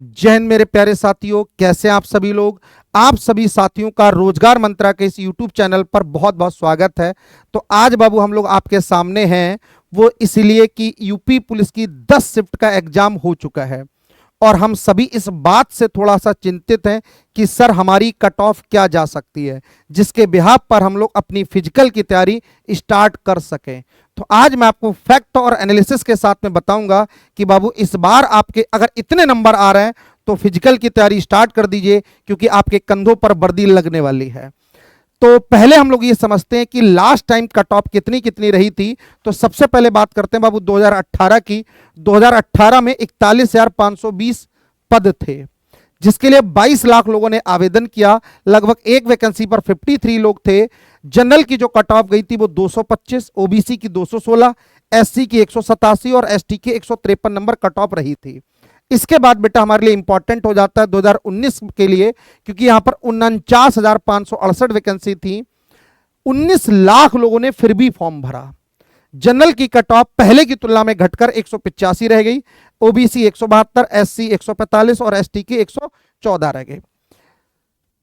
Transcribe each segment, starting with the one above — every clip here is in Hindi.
जय हिंद मेरे प्यारे साथियों, कैसे हैं आप सभी लोग। आप सभी साथियों का रोजगार मंत्रा के इस यूट्यूब चैनल पर बहुत बहुत स्वागत है। तो आज बाबू हम लोग आपके सामने हैं, वो इसलिए कि यूपी पुलिस की 10 शिफ्ट का एग्जाम हो चुका है और हम सभी इस बात से थोड़ा सा चिंतित हैं कि सर हमारी कट ऑफ क्या जा सकती है, जिसके बिहाफ पर हम लोग अपनी फिजिकल की तैयारी स्टार्ट कर सकें। तो आज मैं आपको फैक्ट और एनालिसिस के साथ में बताऊंगा कि बाबू इस बार आपके अगर इतने नंबर आ रहे हैं तो फिजिकल की तैयारी स्टार्ट कर दीजिए, क्योंकि आपके कंधों पर वर्दी लगने वाली है। तो पहले हम लोग ये समझते हैं कि लास्ट टाइम कट ऑफ कितनी कितनी रही थी। तो सबसे पहले बात करते हैं बाबू 2018 की। 2018 में 41,520 पद थे, जिसके लिए 22 लाख लोगों ने आवेदन किया। लगभग एक वैकेंसी पर 53 लोग थे। जनरल की जो कट ऑफ गई थी वो 225, ओबीसी की 216, एससी की 187 और एसटी के 153 नंबर कट ऑफ रही थी। इसके बाद बेटा हमारे लिए इंपॉर्टेंट हो जाता है 2019 के लिए, क्योंकि यहां पर 49,568 वैकेंसी थी। 19 लाख लोगों ने फिर भी फॉर्म भरा। जनरल की कट ऑफ पहले की तुलना में घटकर 185 रह गई, ओबीसी 172, एससी 145 और एसटी के 114 रह गए।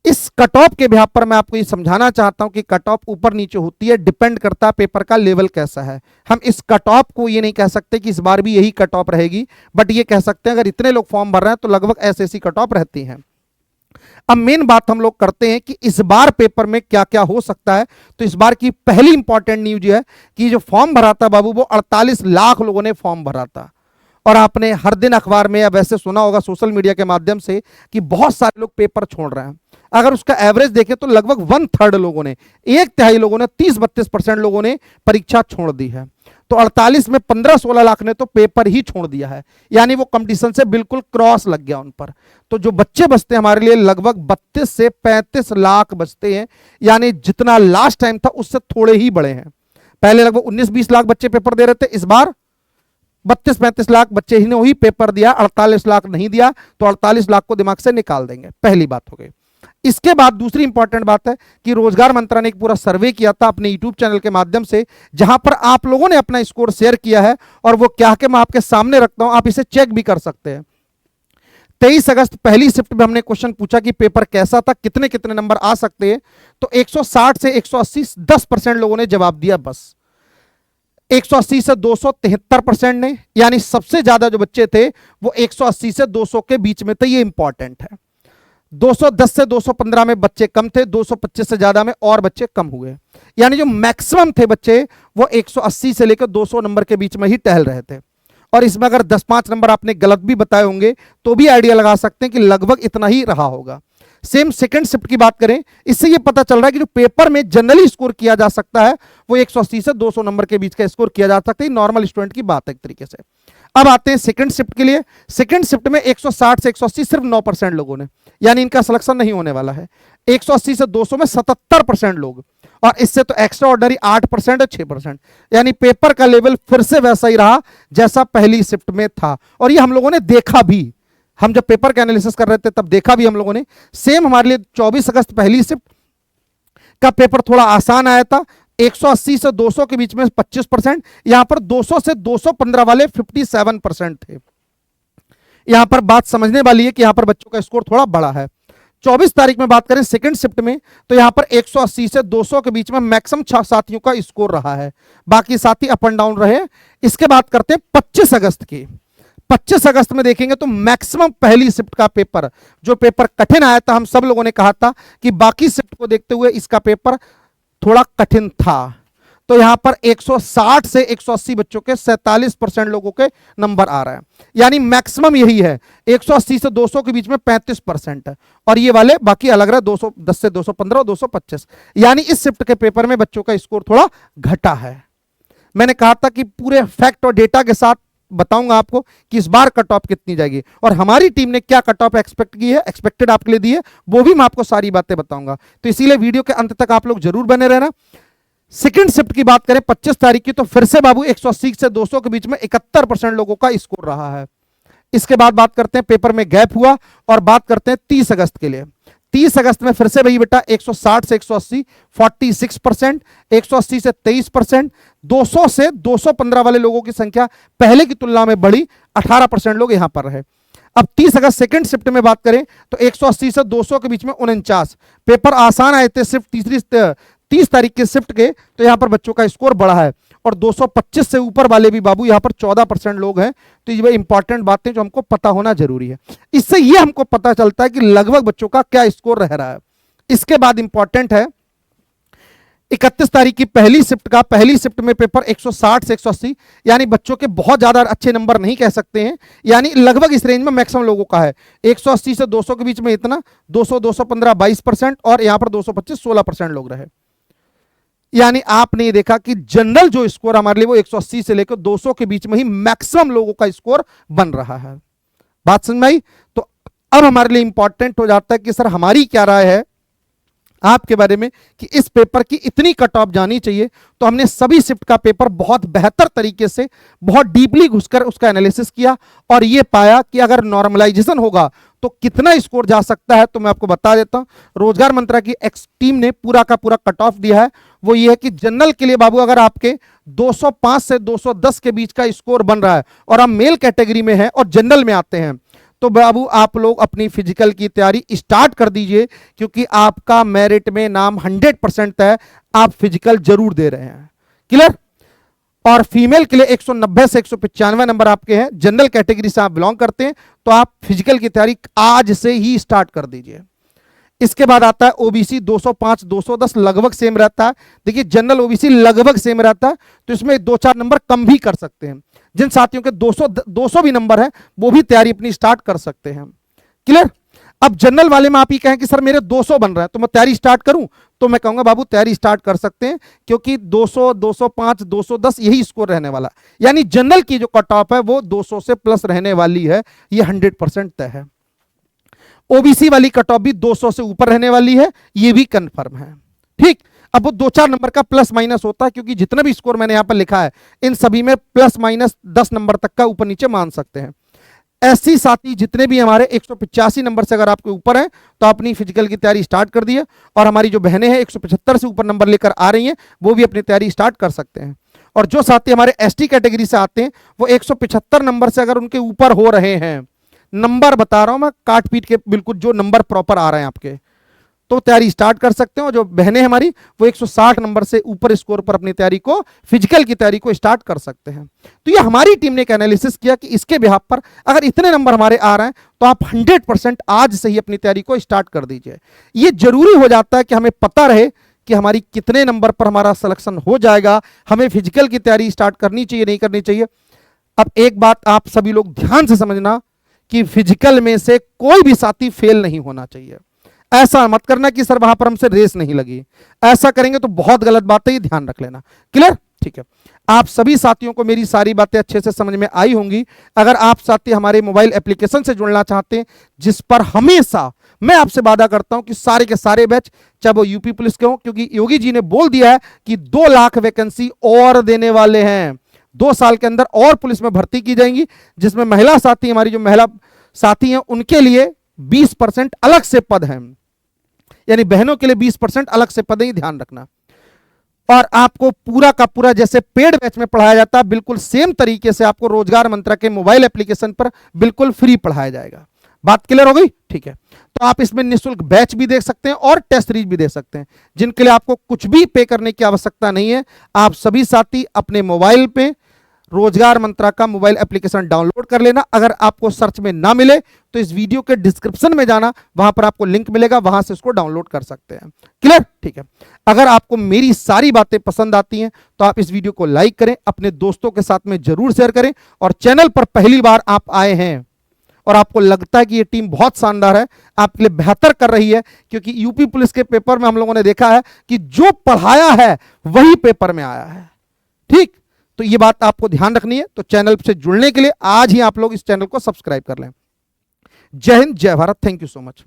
इस कट ऑफ के बिहाफ पर मैं आपको ये समझाना चाहता हूं कि कट ऑफ ऊपर नीचे होती है, डिपेंड करता है पेपर का लेवल कैसा है। हम इस कट ऑफ को ये नहीं कह सकते कि इस बार भी यही कट ऑफ रहेगी, बट ये कह सकते हैं अगर इतने लोग फॉर्म भर रहे हैं तो लगभग ऐसी कट ऑफ रहती हैं। अब मेन बात हम लोग करते हैं कि इस बार पेपर में क्या क्या हो सकता है। तो इस बार की पहली इंपॉर्टेंट न्यूज है कि जो फॉर्म भरा था बाबू, वो 48 लाख लोगों ने फॉर्म भरा था। और आपने हर दिन अखबार में या वैसे सुना होगा सोशल मीडिया के माध्यम से कि बहुत सारे लोग पेपर छोड़ रहे हैं। अगर उसका एवरेज देखें तो लगभग 1/3 लोगों ने, 1/3 लोगों ने, 30-32% लोगों ने परीक्षा छोड़ दी है। तो 48 में 15-16 लाख ने तो पेपर ही छोड़ दिया है, यानी वो कंपटीशन से बिल्कुल क्रॉस लग गया उन पर। तो जो बच्चे बचते हैं हमारे लिए लगभग 32 से 35 लाख बचते हैं, यानी जितना लास्ट टाइम था उससे थोड़े ही बड़े हैं। पहले लगभग 19-20 लाख बच्चे पेपर दे रहे थे, इस बार 32-35 लाख बच्चे ही ने ही पेपर दिया, 48 लाख नहीं दिया। तो 48 लाख को दिमाग से निकाल देंगे, पहली बात हो गई। इसके बाद दूसरी इंपॉर्टेंट बात है कि रोजगार मंत्रालय ने एक पूरा सर्वे किया था अपने यूट्यूब चैनल के माध्यम से, जहां पर आप लोगों ने अपना स्कोर शेयर किया है और वो क्या कि मैं आपके सामने रखता हूं, आप इसे चेक भी कर सकते हैं। 23 अगस्त पहली शिफ्ट में हमने क्वेश्चन पूछा कि पेपर कैसा था, कितने कितने नंबर आ सकते हैं। तो 160 से 180 10% लोगों ने जवाब दिया। बस 180 से 273% ने, यानी सबसे ज्यादा जो बच्चे थे वो 180 से 200 के बीच में थे। ये इंपॉर्टेंट है। 210 से 215 में बच्चे कम थे, 225 से ज्यादा में और बच्चे कम हुए। यानी जो मैक्सिमम थे बच्चे वो 180 से लेकर 200 नंबर के बीच में ही टहल रहे थे। और इसमें अगर 10-5 नंबर आपने गलत भी बताए होंगे तो भी आइडिया लगा सकते हैं कि लगभग इतना ही रहा होगा। सेम सेकंड शिफ्ट की बात करें, इससे यह पता चल रहा है कि जो पेपर में जनरली स्कोर किया जा सकता है वो 180 से 200 नंबर के बीच का स्कोर किया जा सकता है। नॉर्मल स्टूडेंट की बात है एक तरीके से। अब आते हैं सेकंड शिफ्ट के लिए। सेकंड शिफ्ट में 160 से 180 सिर्फ 9% लोगों ने, यानी इनका सिलेक्शन नहीं होने वाला है। 180 से 200 में 77% लोग, और इससे तो एक्स्ट्रा ऑर्डिनरी 8% और 6%, यानी पेपर का लेवल फिर से वैसा ही रहा जैसा पहली शिफ्ट में था। और ये हम लोगों ने देखा भी, हम जब पेपर का एनालिसिस कर रहे थे तब देखा भी हम लोगों ने। सेम हमारे लिए 24 अगस्त पहली शिफ्ट का पेपर थोड़ा आसान आया था। 180 से 200 के बीच में 25%, यहां पर 200 से 215 वाले 57% थे। यहां पर बात समझने वाली है कि यहां पर बच्चों का स्कोर थोड़ा बड़ा है। 24 तारीख में बात करें सेकंड शिफ्ट में, तो यहां पर 180 से 200 के बीच में मैक्सिमम साथियों का स्कोर रहा है, बाकी साथी अप एंड डाउन रहे। इसके बात करते हैं 25 अगस्त की। 25 अगस्त में देखेंगे तो मैक्सिमम पहली शिफ्ट का पेपर, जो पेपर कठिन आया था, हम सब लोगों ने कहा था कि बाकी शिफ्ट को देखते हुए इसका पेपर थोड़ा कठिन था। तो यहां पर 160 से 180 बच्चों के 47% लोगों के नंबर आ रहा है, यानी मैक्सिमम यही है। 180 से 200 के बीच में 35% है, और ये वाले बाकी अलग रहा, 210 से 215 और 225, यानी इस शिफ्ट के पेपर में बच्चों का स्कोर थोड़ा घटा है। मैंने कहा था कि पूरे फैक्ट और डेटा के साथ बताऊंगा आपको कि इस बार कट ऑफ कितनी जाएगी और हमारी टीम ने क्या कट ऑफ एक्सपेक्ट की है, एक्सपेक्टेड आपके लिए दी है, वो भी मैं आपको सारी बातें बताऊंगा। तो इसीलिए वीडियो के अंत तक आप लोग जरूर बने रहना। सेकंड शिफ्ट की बात करें 25 तारीख की, तो फिर से बाबू 180 से 200 के बीच में 71% लोगों का स्कोर रहा है। इसके बाद बात करते हैं पेपर में गैप हुआ, और बात करते हैं 30 अगस्त के लिए। 30 अगस्त में फिर से वही बेटा 160 से 180 46%, 180 से 23%, 200 से 215 वाले लोगों की संख्या पहले की तुलना में बढ़ी, 18% लोग यहां पर रहे। अब 30 अगर सेकंड शिफ्ट में बात करें तो 180 से 200 के बीच में 49 पेपर आसान आए थे सिर्फ 30 तारीख के शिफ्ट के, तो यहां पर बच्चों का स्कोर बढ़ा है। और 225 से ऊपर वाले भी बाबू यहां पर 14% लोग हैं। तो ये इंपॉर्टेंट बातें जो हमको पता होना जरूरी है। इससे ये हमको पता चलता है कि लगभग बच्चों का क्या स्कोर रह रहा है। इसके बाद इंपॉर्टेंट है 31 तारीख की पहली शिफ्ट में पेपर 160 से 180, यानी बच्चों के बहुत ज्यादा अच्छे नंबर नहीं कह सकते हैं, यानी लगभग इस रेंज में मैक्सिमम लोगों का है। 180 से 200 के बीच में इतना, 200 215 22%, और यहां पर 225 16% लोग रहे। यानी आपने देखा कि जनरल जो स्कोर हमारे लिए वो 180 से लेकर 200 के बीच में ही मैक्सिमम लोगों का स्कोर बन रहा है। बात समझ में आई? तो अब हमारे लिए इंपॉर्टेंट हो जाता है कि सर हमारी क्या राय है आपके बारे में कि इस पेपर की इतनी कट ऑफ जानी चाहिए। तो हमने सभी शिफ्ट का पेपर बहुत बेहतर तरीके से, बहुत डीपली घुसकर उसका एनालिसिस किया और यह पाया कि अगर नॉर्मलाइजेशन होगा तो कितना स्कोर जा सकता है। तो मैं आपको बता देता हूं, रोजगार मंत्रालय की एक्स टीम ने पूरा का पूरा कट ऑफ दिया है। वो ये है कि जनरल के लिए बाबू अगर आपके 205 से 210 के बीच का स्कोर बन रहा है और आप मेल कैटेगरी में हैं और जनरल में आते हैं, तो बाबू आप लोग अपनी फिजिकल की तैयारी स्टार्ट कर दीजिए, क्योंकि आपका मेरिट में नाम 100% है, आप फिजिकल जरूर दे रहे हैं। क्लियर? और फीमेल के लिए 190 से 195 नंबर आपके हैं, जनरल कैटेगरी से आप बिलोंग करते हैं, तो आप फिजिकल की तैयारी आज से ही स्टार्ट कर दीजिए। इसके बाद आता है ओबीसी 205 210 लगभग सेम रहता है। देखिए जनरल ओबीसी लगभग सेम रहता है, तो इसमें 2-4 नंबर कम भी कर सकते हैं। जिन साथियों के 200 भी नंबर है वो भी तैयारी अपनी स्टार्ट कर सकते हैं। क्लियर? अब जनरल वाले में आप ही कहें कि सर मेरे 200 बन रहा है तो मैं तैयारी स्टार्ट करूं, तो मैं कहूंगा बाबू तैयारी स्टार्ट कर सकते हैं, क्योंकि 200 205 210 यही स्कोर रहने वाला, यानी जनरल की जो कट ऑफ है वो 200 से प्लस रहने वाली है, ये 100% तय है। ओबीसी वाली कट ऑफ भी 200 से ऊपर रहने वाली है, ये भी कंफर्म है। ठीक, अब वो 2-4 नंबर का प्लस माइनस होता है, क्योंकि जितना भी स्कोर मैंने यहां पर लिखा है इन सभी में प्लस माइनस 10 नंबर तक का ऊपर नीचे मान सकते हैं। ऐसी साथी जितने भी हमारे 185 नंबर से अगर आपके ऊपर हैं तो अपनी फिजिकल की तैयारी स्टार्ट कर दिए, और हमारी जो बहनें हैं 175 से ऊपर नंबर लेकर आ रही हैं वो भी अपनी तैयारी स्टार्ट कर सकते हैं। और जो साथी हमारे एसटी कैटेगरी से आते हैं वो 175 नंबर से अगर उनके ऊपर हो रहे हैं, नंबर बता रहा हूं मैं काट पीट के, बिल्कुल जो नंबर प्रॉपर आ रहे हैं आपके, तो तैयारी स्टार्ट कर सकते हैं। और जो बहनें हमारी वो 160 नंबर से ऊपर स्कोर पर अपनी तैयारी को, फिजिकल की तैयारी को स्टार्ट कर सकते हैं। तो ये हमारी टीम ने एक एनालिसिस किया कि इसके बिहाफ पर अगर इतने नंबर हमारे आ रहे हैं तो आप 100% आज से ही अपनी तैयारी को स्टार्ट कर दीजिए। ये जरूरी हो जाता है कि हमें पता रहे कि हमारी कितने नंबर पर हमारा सिलेक्शन हो जाएगा, हमें फिजिकल की तैयारी स्टार्ट करनी चाहिए नहीं करनी चाहिए। अब एक बात आप सभी लोग ध्यान से समझना कि फिजिकल में से कोई भी साथी फेल नहीं होना चाहिए। ऐसा मत करना कि सर वहां पर हमसे रेस नहीं लगी, ऐसा करेंगे तो बहुत गलत बात है, ये ध्यान रख लेना। क्लियर? ठीक है, आप सभी साथियों को मेरी सारी बातें अच्छे से समझ में आई होंगी। अगर आप साथी हमारे मोबाइल एप्लीकेशन से जुड़ना चाहते हैं, जिस पर हमेशा मैं आपसे वादा करता हूं कि सारे के सारे बैच, चाहे वो यूपी पुलिस के हों, क्योंकि योगी जी ने बोल दिया है कि 2 लाख वैकेंसी और देने वाले हैं, 2 साल के अंदर और पुलिस में भर्ती की जाएंगी, जिसमें महिला साथी, हमारी जो महिला साथी हैं उनके लिए 20% अलग से पद हैं, यानी बहनों के लिए 20% अलग से पद है, ध्यान रखना। और आपको पूरा का पूरा जैसे पेड बैच में पढ़ाया जाता है, बिल्कुल सेम तरीके से आपको रोजगार मंत्रालय के मोबाइल एप्लीकेशन पर बिल्कुल फ्री पढ़ाया जाएगा। बात क्लियर हो गई? ठीक है, तो आप इसमें निःशुल्क बैच भी देख सकते हैं और टेस्ट सीरीज भी देख सकते हैं, जिनके लिए आपको कुछ भी पे करने की आवश्यकता नहीं है। आप सभी साथी अपने मोबाइल पे रोजगार मंत्रालय का मोबाइल एप्लीकेशन डाउनलोड कर लेना। अगर आपको सर्च में ना मिले तो इस वीडियो के डिस्क्रिप्शन में जाना, वहां पर आपको लिंक मिलेगा, वहां से इसको डाउनलोड कर सकते हैं। क्लियर? ठीक है, अगर आपको मेरी सारी बातें पसंद आती हैं तो आप इस वीडियो को लाइक करें, अपने दोस्तों के साथ में जरूर शेयर करें, और चैनल पर पहली बार आप आए हैं और आपको लगता है कि ये टीम बहुत शानदार है, आपके लिए बेहतर कर रही है, क्योंकि यूपी पुलिस के पेपर में हम लोगों ने देखा है कि जो पढ़ाया है वही पेपर में आया है। ठीक, तो ये बात आपको ध्यान रखनी है। तो चैनल से जुड़ने के लिए आज ही आप लोग इस चैनल को सब्सक्राइब कर लें। जय हिंद, जय Bharat, thank you so much.